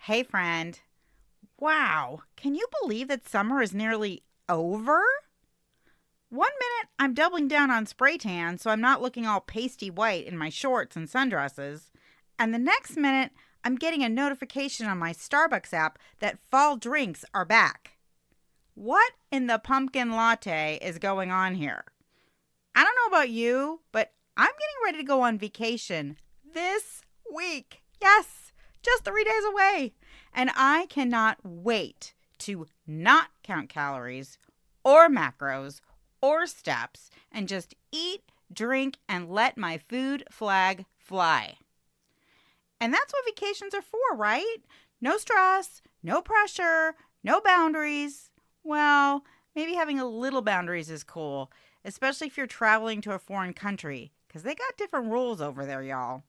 Hey, friend. Wow, can you believe that summer is nearly over? One minute, I'm doubling down on spray tan so I'm not looking all pasty white in my shorts and sundresses. And the next minute, I'm getting a notification on my Starbucks app that fall drinks are back. What in the pumpkin latte is going on here? I don't know about you, but I'm getting ready to go on vacation this week. Yes, just 3 days away. And I cannot wait to not count calories or macros or steps and just eat, drink, and let my food flag fly. And that's what vacations are for, right? No stress, no pressure, no boundaries. Well, maybe having a little boundaries is cool, especially if you're traveling to a foreign country, because they got different rules over there, y'all.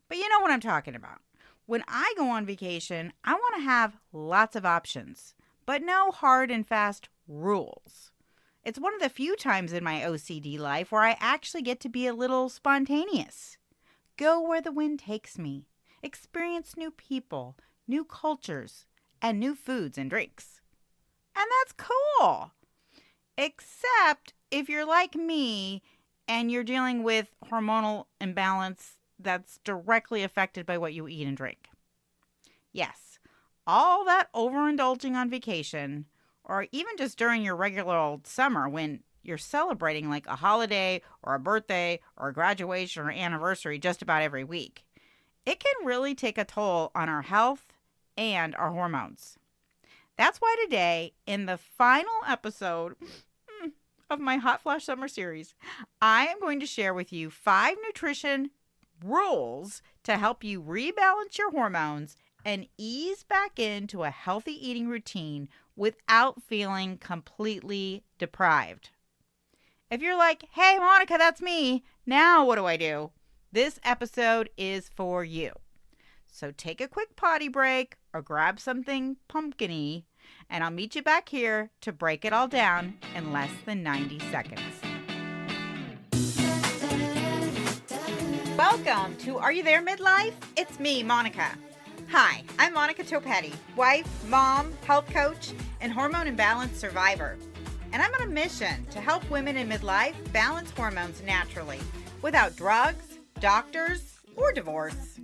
But you know what I'm talking about. When I go on vacation, I want to have lots of options, but no hard and fast rules. It's one of the few times in my OCD life where I actually get to be a little spontaneous. Go where the wind takes me. Experience new people, new cultures, and new foods and drinks. And that's cool. Except if you're like me and you're dealing with hormonal imbalance that's directly affected by what you eat and drink. Yes, all that overindulging on vacation, or even just during your regular old summer when you're celebrating like a holiday or a birthday or a graduation or anniversary just about every week, it can really take a toll on our health and our hormones. That's why today, in the final episode of my Hot Flash Summer Series, I am going to share with you 5 nutrition rules to help you rebalance your hormones and ease back into a healthy eating routine without feeling completely deprived. If you're like, hey, Monica, that's me. Now what do I do? This episode is for you. So take a quick potty break or grab something pumpkin-y, and I'll meet you back here to break it all down in less than 90 seconds. Welcome to Are You There Midlife? It's me, Monica. Hi, I'm Monica Topetti, wife, mom, health coach, and hormone imbalance survivor. And I'm on a mission to help women in midlife balance hormones naturally without drugs, doctors, or divorce.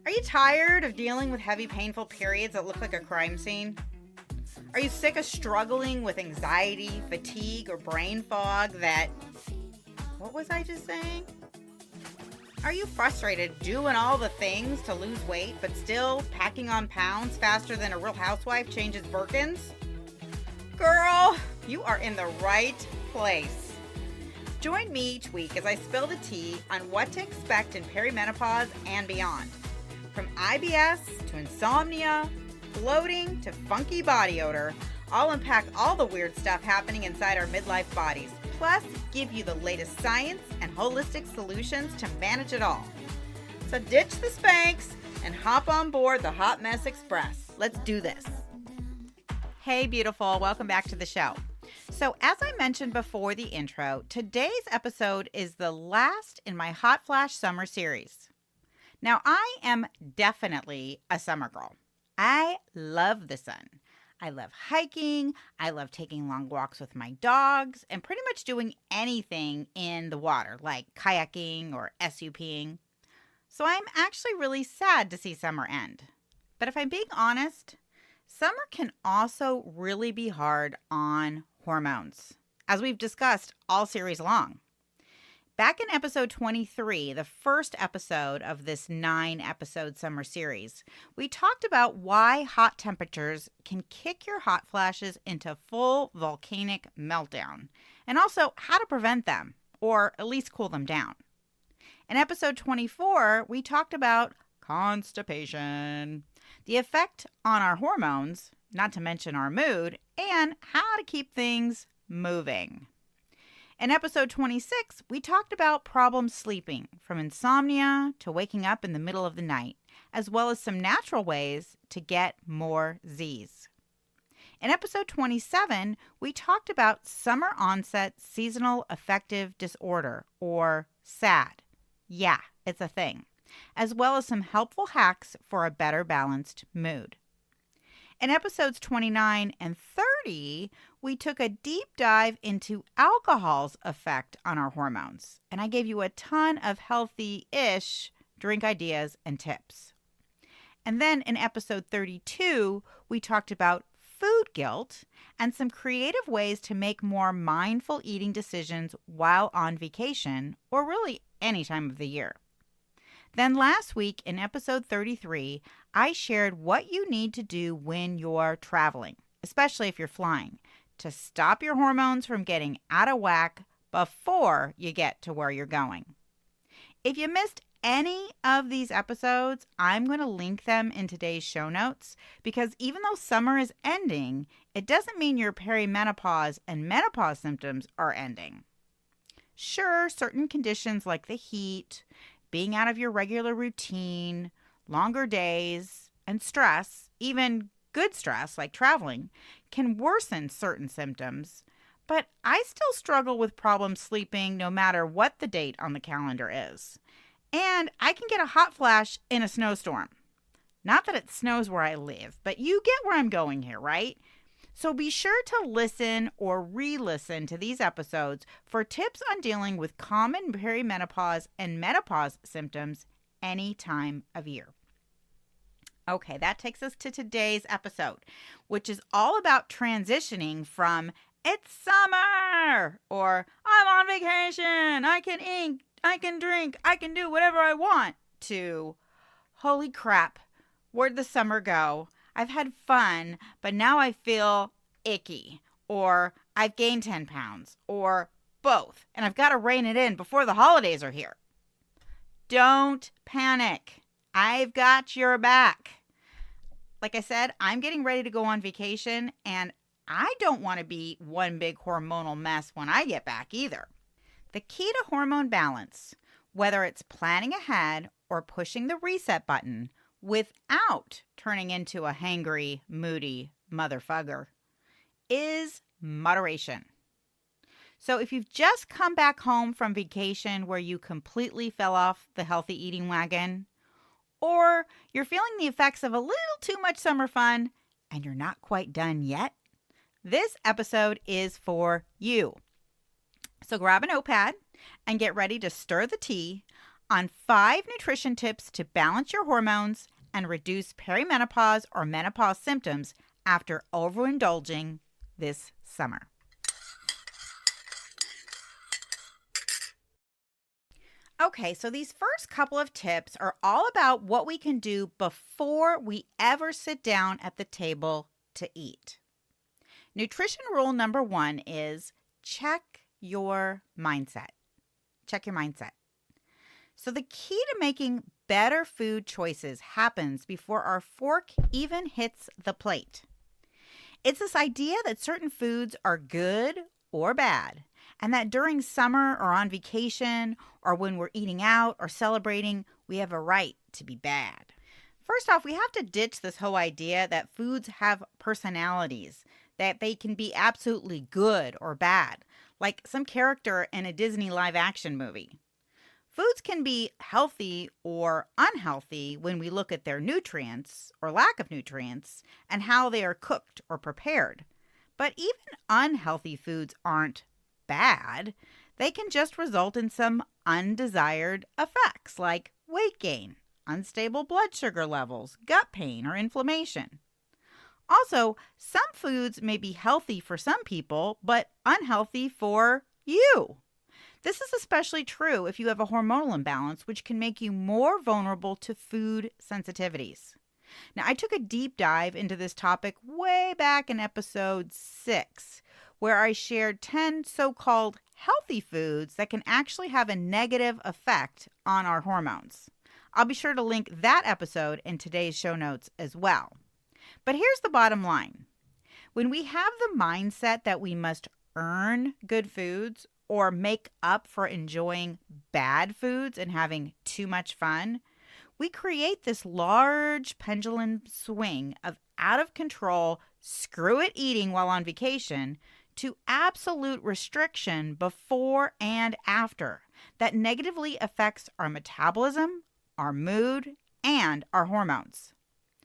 Are you tired of dealing with heavy, painful periods that look like a crime scene? Are you sick of struggling with anxiety, fatigue, or brain fog that... What was I just saying? Are you frustrated doing all the things to lose weight but still packing on pounds faster than a real housewife changes Birkins? Girl, you are in the right place. Join me each week as I spill the tea on what to expect in perimenopause and beyond. From IBS to insomnia, bloating to funky body odor, I'll unpack all the weird stuff happening inside our midlife bodies. Plus, give you the latest science and holistic solutions to manage it all. So ditch the Spanx and hop on board the Hot Mess Express. Let's do this. Hey, beautiful. Welcome back to the show. So as I mentioned before the intro, today's episode is the last in my Hot Flash Summer Series. Now, I am definitely a summer girl. I love the sun. I love hiking, I love taking long walks with my dogs, and pretty much doing anything in the water, like kayaking or SUPing. So I'm actually really sad to see summer end. But if I'm being honest, summer can also really be hard on hormones, as we've discussed all series long. Back in episode 23, the first episode of this 9-episode summer series, we talked about why hot temperatures can kick your hot flashes into full volcanic meltdown, and also how to prevent them, or at least cool them down. In episode 24, we talked about constipation, the effect on our hormones, not to mention our mood, and how to keep things moving. In episode 26, we talked about problem sleeping, from insomnia to waking up in the middle of the night, as well as some natural ways to get more Z's. In episode 27, we talked about summer onset seasonal affective disorder, or SAD. Yeah, it's a thing. as well as some helpful hacks for a better balanced mood. In episodes 29 and 30, we took a deep dive into alcohol's effect on our hormones, and I gave you a ton of healthy-ish drink ideas and tips. And then in episode 32, we talked about food guilt and some creative ways to make more mindful eating decisions while on vacation, or really any time of the year. Then last week in episode 33, I shared what you need to do when you're traveling, especially if you're flying, to stop your hormones from getting out of whack before you get to where you're going. If you missed any of these episodes, I'm going to link them in today's show notes, because even though summer is ending, it doesn't mean your perimenopause and menopause symptoms are ending. Sure, certain conditions like the heat, being out of your regular routine, longer days, and stress, even good stress like traveling, can worsen certain symptoms. But I still struggle with problems sleeping no matter what the date on the calendar is. And I can get a hot flash in a snowstorm. Not that it snows where I live, but you get where I'm going here, right? So be sure to listen or re-listen to these episodes for tips on dealing with common perimenopause and menopause symptoms any time of year. Okay, that takes us to today's episode, which is all about transitioning from "it's summer" or "I'm on vacation, I can eat, I can drink, I can do whatever I want" to "holy crap, where'd the summer go? I've had fun, but now I feel icky," or "I've gained 10 pounds," or both, and I've got to rein it in before the holidays are here. Don't panic. I've got your back. Like I said, I'm getting ready to go on vacation, and I don't want to be one big hormonal mess when I get back either. The key to hormone balance, whether it's planning ahead or pushing the reset button without turning into a hangry, moody motherfucker, is moderation. So if you've just come back home from vacation where you completely fell off the healthy eating wagon, or you're feeling the effects of a little too much summer fun and you're not quite done yet, this episode is for you. So grab a notepad and get ready to stir the tea on 5 nutrition tips to balance your hormones and reduce perimenopause or menopause symptoms after overindulging this summer. Okay, so these first couple of tips are all about what we can do before we ever sit down at the table to eat. Nutrition rule number 1 is check your mindset. Check your mindset. So the key to making better food choices happens before our fork even hits the plate. It's this idea that certain foods are good or bad, and that during summer or on vacation or when we're eating out or celebrating, we have a right to be bad. First off, we have to ditch this whole idea that foods have personalities, that they can be absolutely good or bad, like some character in a Disney live-action movie. Foods can be healthy or unhealthy when we look at their nutrients or lack of nutrients and how they are cooked or prepared. But even unhealthy foods aren't bad. They can just result in some undesired effects like weight gain, unstable blood sugar levels, gut pain, or inflammation. Also, some foods may be healthy for some people, but unhealthy for you. This is especially true if you have a hormonal imbalance, which can make you more vulnerable to food sensitivities. Now, I took a deep dive into this topic way back in episode 6, where I shared 10 so-called healthy foods that can actually have a negative effect on our hormones. I'll be sure to link that episode in today's show notes as well. But here's the bottom line. When we have the mindset that we must earn good foods or make up for enjoying bad foods and having too much fun, we create this large pendulum swing of out of control, screw it eating while on vacation to absolute restriction before and after that negatively affects our metabolism, our mood, and our hormones.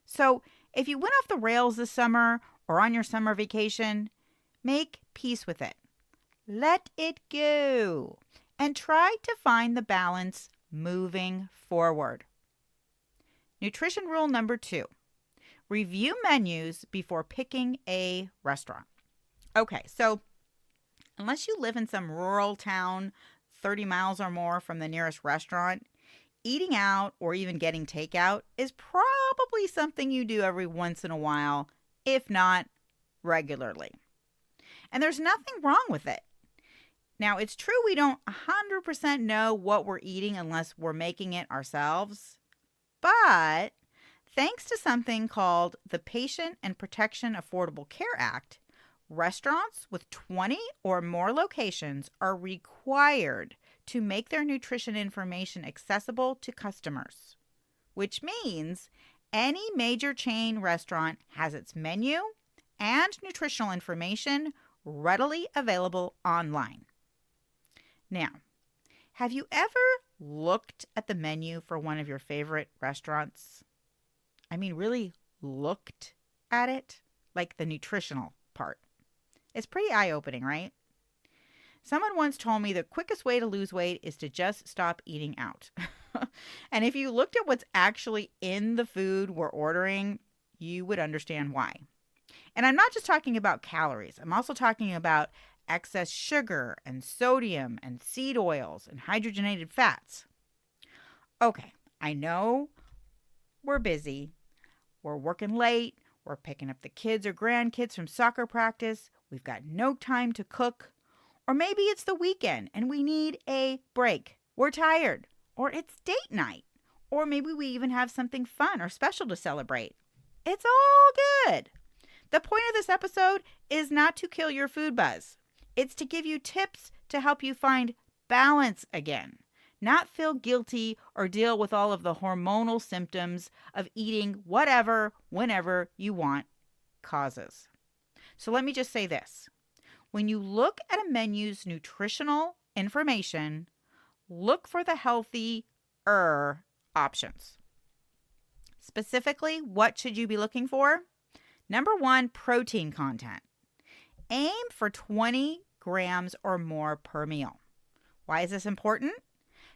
So if you went off the rails this summer or on your summer vacation, make peace with it. Let it go and try to find the balance moving forward. Nutrition rule number 2. Review menus before picking a restaurant. Okay, so unless you live in some rural town 30 miles or more from the nearest restaurant, eating out or even getting takeout is probably something you do every once in a while, if not regularly. And there's nothing wrong with it. Now, it's true we don't 100% know what we're eating unless we're making it ourselves, but thanks to something called the Patient and Protection Affordable Care Act, restaurants with 20 or more locations are required to make their nutrition information accessible to customers, which means any major chain restaurant has its menu and nutritional information readily available online. Now, have you ever looked at the menu for one of your favorite restaurants? I mean, really looked at it, like the nutritional part. It's pretty eye-opening, right? Someone once told me the quickest way to lose weight is to just stop eating out. And if you looked at what's actually in the food we're ordering, you would understand why. And I'm not just talking about calories. I'm also talking about excess sugar and sodium and seed oils and hydrogenated fats. Okay, I know we're busy. We're working late. We're picking up the kids or grandkids from soccer practice. We've got no time to cook. Or maybe it's the weekend and we need a break. We're tired. Or it's date night. Or maybe we even have something fun or special to celebrate. It's all good. The point of this episode is not to kill your food buzz. It's to give you tips to help you find balance again, not feel guilty or deal with all of the hormonal symptoms of eating whatever, whenever you want causes. So let me just say this. When you look at a menu's nutritional information, look for the healthier options. Specifically, what should you be looking for? Number 1, protein content. Aim for 20 grams or more per meal. Why is this important?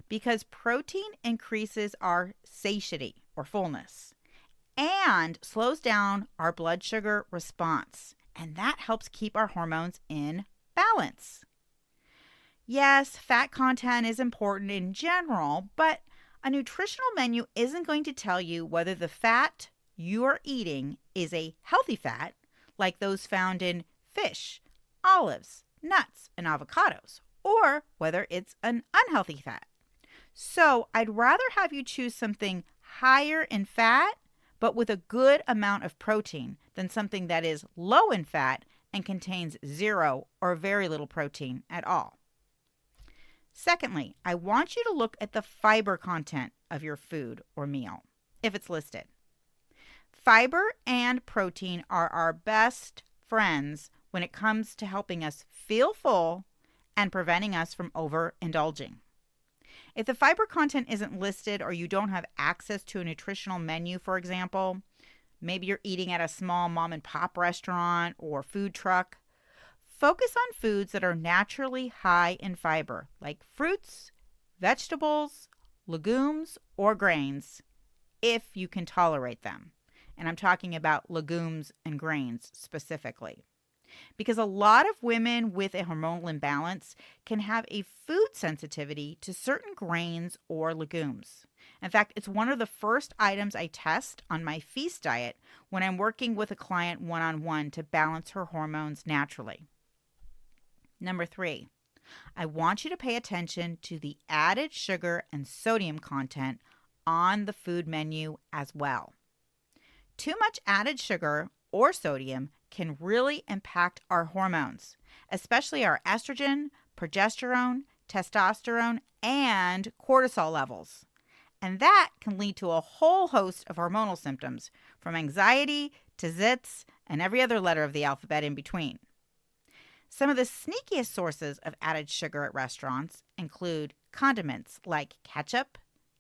Because protein increases our satiety or fullness and slows down our blood sugar response. And that helps keep our hormones in balance. Yes, fat content is important in general, but a nutritional menu isn't going to tell you whether the fat you are eating is a healthy fat, like those found in fish, olives, nuts, and avocados, or whether it's an unhealthy fat. So I'd rather have you choose something higher in fat, but with a good amount of protein than something that is low in fat and contains zero or very little protein at all. Secondly, I want you to look at the fiber content of your food or meal, if it's listed. Fiber and protein are our best friends when it comes to helping us feel full and preventing us from overindulging. If the fiber content isn't listed or you don't have access to a nutritional menu, for example, maybe you're eating at a small mom and pop restaurant or food truck, focus on foods that are naturally high in fiber, like fruits, vegetables, legumes, or grains, if you can tolerate them. And I'm talking about legumes and grains specifically. Because a lot of women with a hormonal imbalance can have a food sensitivity to certain grains or legumes. In fact, it's one of the first items I test on my feast diet when I'm working with a client one-on-one to balance her hormones naturally. Number 3, I want you to pay attention to the added sugar and sodium content on the food menu as well. Too much added sugar or sodium can really impact our hormones, especially our estrogen, progesterone, testosterone, and cortisol levels. And that can lead to a whole host of hormonal symptoms, from anxiety to zits and every other letter of the alphabet in between. Some of the sneakiest sources of added sugar at restaurants include condiments like ketchup,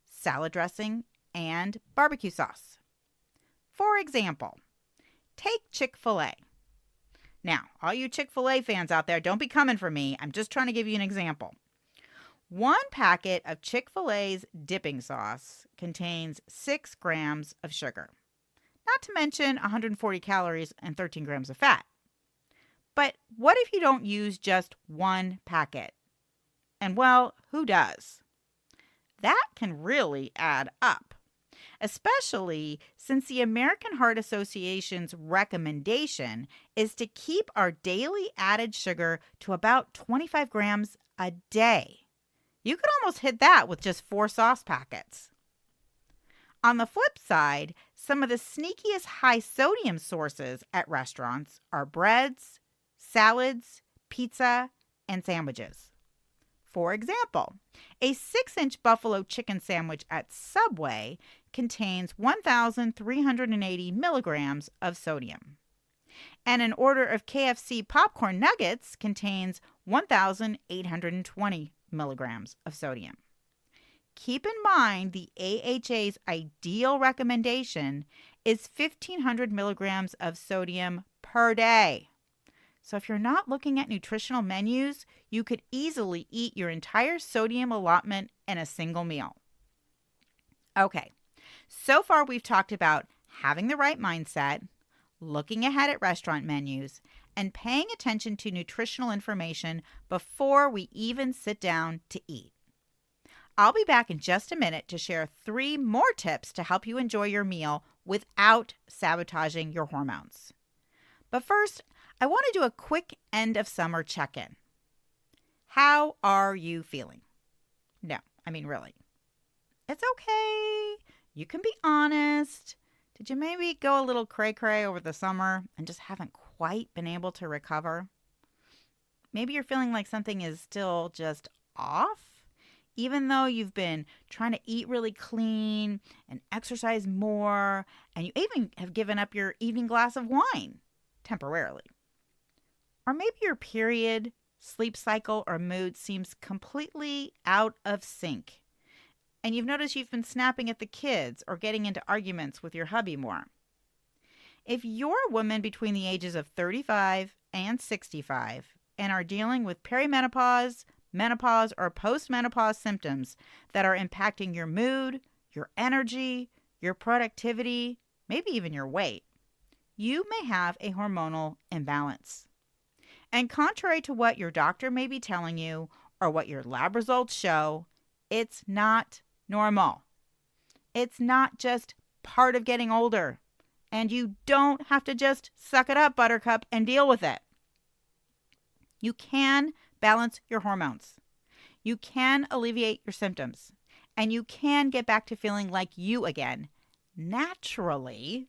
salad dressing, and barbecue sauce. For example, take Chick-fil-A. Now, all you Chick-fil-A fans out there, don't be coming for me. I'm just trying to give you an example. One packet of Chick-fil-A's dipping sauce contains 6 grams of sugar, not to mention 140 calories and 13 grams of fat. But what if you don't use just one packet? And well, who does? That can really add up, especially since the American Heart Association's recommendation is to keep our daily added sugar to about 25 grams a day. You could almost hit that with just 4 sauce packets. On the flip side, some of the sneakiest high sodium sources at restaurants are breads, salads, pizza, and sandwiches. For example, a 6-inch buffalo chicken sandwich at Subway contains 1,380 milligrams of sodium. And an order of KFC popcorn nuggets contains 1,820 milligrams of sodium. Keep in mind the AHA's ideal recommendation is 1,500 milligrams of sodium per day. So if you're not looking at nutritional menus, you could easily eat your entire sodium allotment in a single meal. Okay, so far we've talked about having the right mindset, looking ahead at restaurant menus, and paying attention to nutritional information before we even sit down to eat. I'll be back in just a minute to share 3 more tips to help you enjoy your meal without sabotaging your hormones. But first, I want to do a quick end of summer check-in. How are you feeling? No, I mean really. It's okay. You can be honest. Did you maybe go a little cray-cray over the summer and just haven't quite been able to recover? Maybe you're feeling like something is still just off, even though you've been trying to eat really clean and exercise more, and you even have given up your evening glass of wine temporarily. Or maybe your period, sleep cycle, or mood seems completely out of sync, and you've noticed you've been snapping at the kids or getting into arguments with your hubby more. If you're a woman between the ages of 35 and 65 and are dealing with perimenopause, menopause, or postmenopause symptoms that are impacting your mood, your energy, your productivity, maybe even your weight, you may have a hormonal imbalance. And contrary to what your doctor may be telling you or what your lab results show, it's not normal. It's not just part of getting older. And you don't have to just suck it up, Buttercup, and deal with it. You can balance your hormones. You can alleviate your symptoms. And you can get back to feeling like you again, naturally.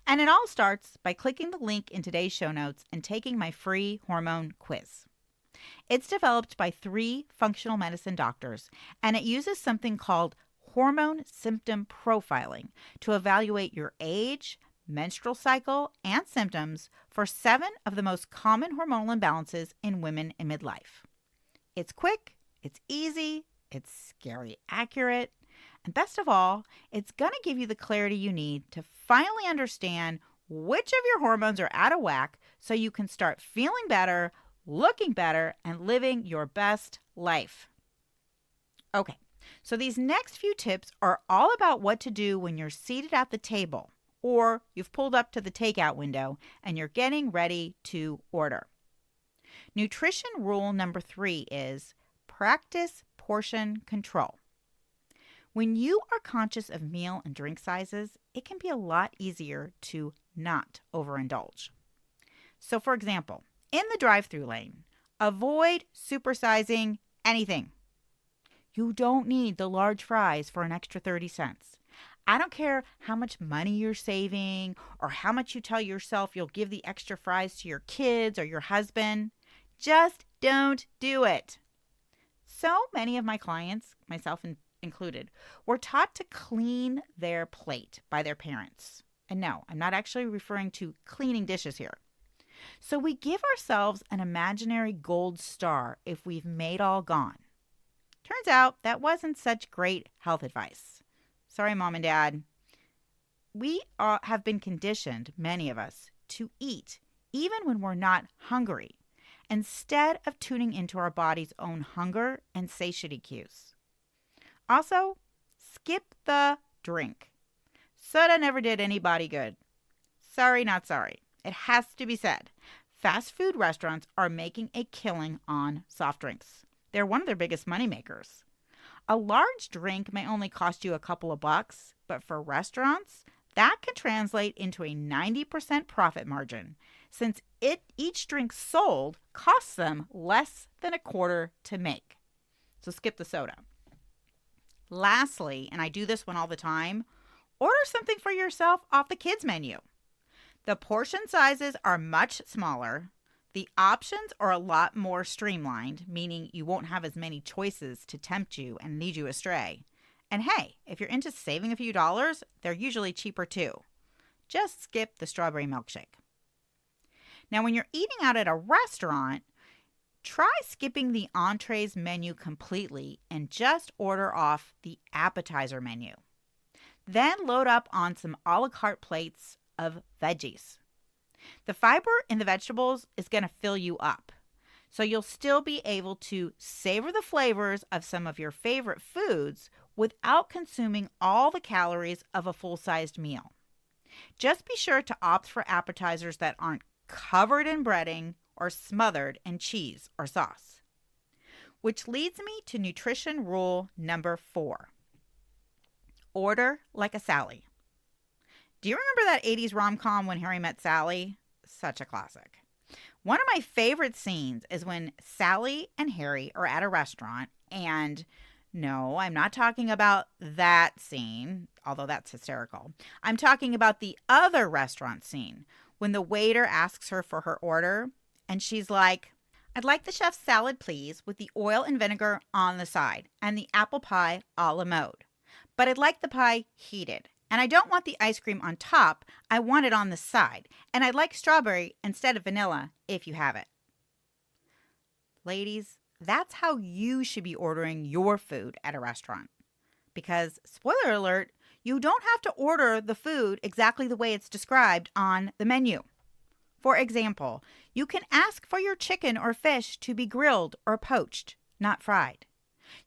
And it all starts by clicking the link in today's show notes and taking my free hormone quiz. It's developed by 3 functional medicine doctors, and it uses something called hormone symptom profiling to evaluate your age, menstrual cycle, and symptoms for 7 of the most common hormonal imbalances in women in midlife. It's quick, it's easy, it's scary accurate, and best of all, it's going to give you the clarity you need to finally understand which of your hormones are out of whack so you can start feeling better, looking better, and living your best life. Okay, so these next few tips are all about what to do when you're seated at the table or you've pulled up to the takeout window and you're getting ready to order. Nutrition rule number 3 is practice portion control. When you are conscious of meal and drink sizes, it can be a lot easier to not overindulge. So for example, in the drive-thru lane, avoid supersizing anything. You don't need the large fries for an extra 30 cents. I don't care how much money you're saving or how much you tell yourself you'll give the extra fries to your kids or your husband. Just don't do it. So many of my clients, myself included, were taught to clean their plate by their parents. And no, I'm not actually referring to cleaning dishes here. So we give ourselves an imaginary gold star if we've made all gone. Turns out that wasn't such great health advice. Sorry, Mom and Dad. We have been conditioned, many of us, to eat even when we're not hungry, instead of tuning into our body's own hunger and satiety cues. Also, skip the drink. Soda never did anybody good. Sorry, not sorry. It has to be said. Fast food restaurants are making a killing on soft drinks. They're one of their biggest moneymakers. A large drink may only cost you a couple of bucks, but for restaurants, that can translate into a 90% profit margin, since each drink sold costs them less than a quarter to make. So skip the soda. Lastly, and I do this one all the time, order something for yourself off the kids' menu. The portion sizes are much smaller. The options are a lot more streamlined, meaning you won't have as many choices to tempt you and lead you astray. And hey, if you're into saving a few dollars, they're usually cheaper too. Just skip the strawberry milkshake. Now, when you're eating out at a restaurant, try skipping the entrees menu completely and just order off the appetizer menu. Then load up on some a la carte plates of veggies. The fiber in the vegetables is going to fill you up, so you'll still be able to savor the flavors of some of your favorite foods without consuming all the calories of a full-sized meal. Just be sure to opt for appetizers that aren't covered in breading or smothered in cheese or sauce. Which leads me to nutrition rule number 4. Order like a Sally. Do you remember that 80s rom-com When Harry Met Sally? Such a classic. One of my favorite scenes is when Sally and Harry are at a restaurant, and no, I'm not talking about that scene, although that's hysterical. I'm talking about the other restaurant scene when the waiter asks her for her order, and she's like, "I'd like the chef's salad, please, with the oil and vinegar on the side and the apple pie a la mode. But I'd like the pie heated. And I don't want the ice cream on top. I want it on the side. And I'd like strawberry instead of vanilla if you have it." Ladies, that's how you should be ordering your food at a restaurant. Because, spoiler alert, you don't have to order the food exactly the way it's described on the menu. For example, you can ask for your chicken or fish to be grilled or poached, not fried.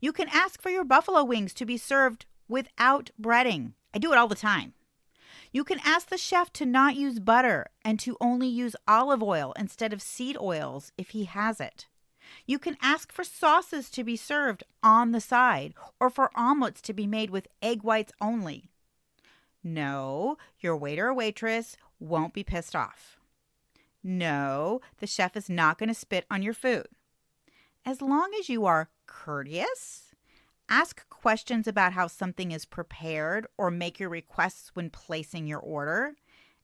You can ask for your buffalo wings to be served without breading. I do it all the time. You can ask the chef to not use butter and to only use olive oil instead of seed oils if he has it. You can ask for sauces to be served on the side or for omelets to be made with egg whites only. No, your waiter or waitress won't be pissed off. No, the chef is not going to spit on your food. As long as you are courteous, ask questions about how something is prepared or make your requests when placing your order,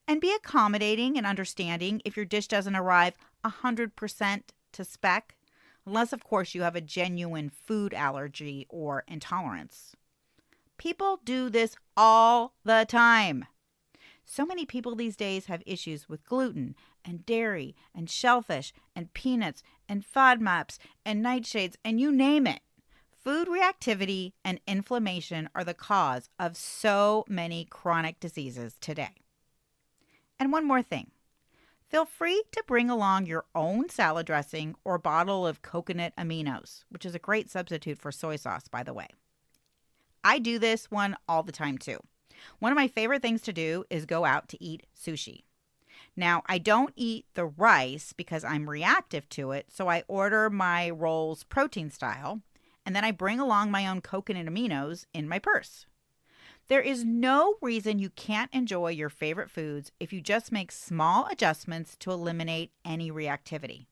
and be accommodating and understanding if your dish doesn't arrive 100% to spec, unless, of course, you have a genuine food allergy or intolerance. People do this all the time. So many people these days have issues with gluten and dairy and shellfish and peanuts and FODMAPs and nightshades and you name it. Food reactivity and inflammation are the cause of so many chronic diseases today. And one more thing. Feel free to bring along your own salad dressing or bottle of coconut aminos, which is a great substitute for soy sauce, by the way. I do this one all the time too. One of my favorite things to do is go out to eat sushi. Now, I don't eat the rice because I'm reactive to it, so I order my rolls protein style, and then I bring along my own coconut aminos in my purse. There is no reason you can't enjoy your favorite foods if you just make small adjustments to eliminate any reactivity.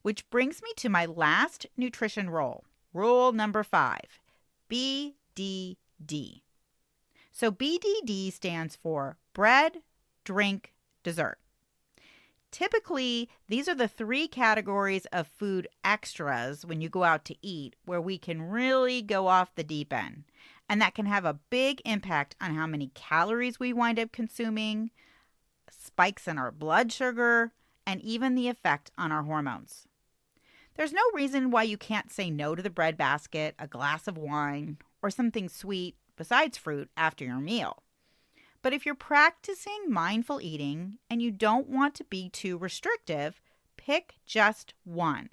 Which brings me to my last nutrition rule number 5, BDD. So BDD stands for bread, drink, dessert. Typically, these are the 3 categories of food extras when you go out to eat where we can really go off the deep end. And that can have a big impact on how many calories we wind up consuming, spikes in our blood sugar, and even the effect on our hormones. There's no reason why you can't say no to the bread basket, a glass of wine, or something sweet besides fruit after your meal. But if you're practicing mindful eating and you don't want to be too restrictive, pick just one,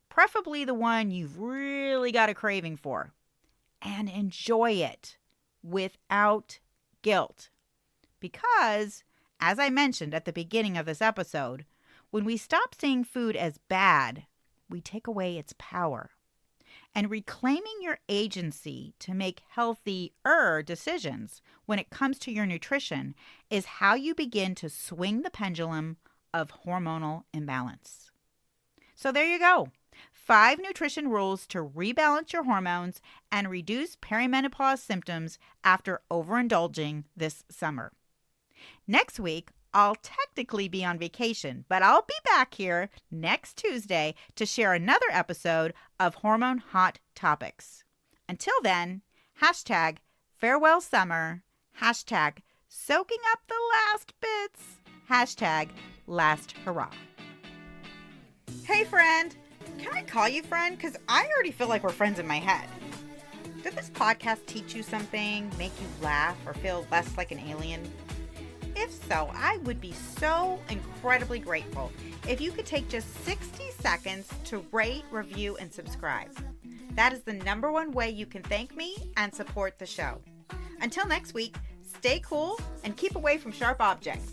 preferably the one you've really got a craving for, and enjoy it without guilt. Because, as I mentioned at the beginning of this episode, when we stop seeing food as bad, we take away its power. And reclaiming your agency to make healthier decisions when it comes to your nutrition is how you begin to swing the pendulum of hormonal imbalance. So there you go. 5 nutrition rules to rebalance your hormones and reduce perimenopause symptoms after overindulging this summer. Next week, I'll technically be on vacation, but I'll be back here next Tuesday to share another episode of Hormone Hot Topics. Until then, hashtag farewell summer, hashtag soaking up the last bits, hashtag last hurrah. Hey friend, can I call you friend? Because I already feel like we're friends in my head. Did this podcast teach you something, make you laugh, or feel less like an alien? If so, I would be so incredibly grateful if you could take just 60 seconds to rate, review, and subscribe. That is the number one way you can thank me and support the show. Until next week, stay cool and keep away from sharp objects.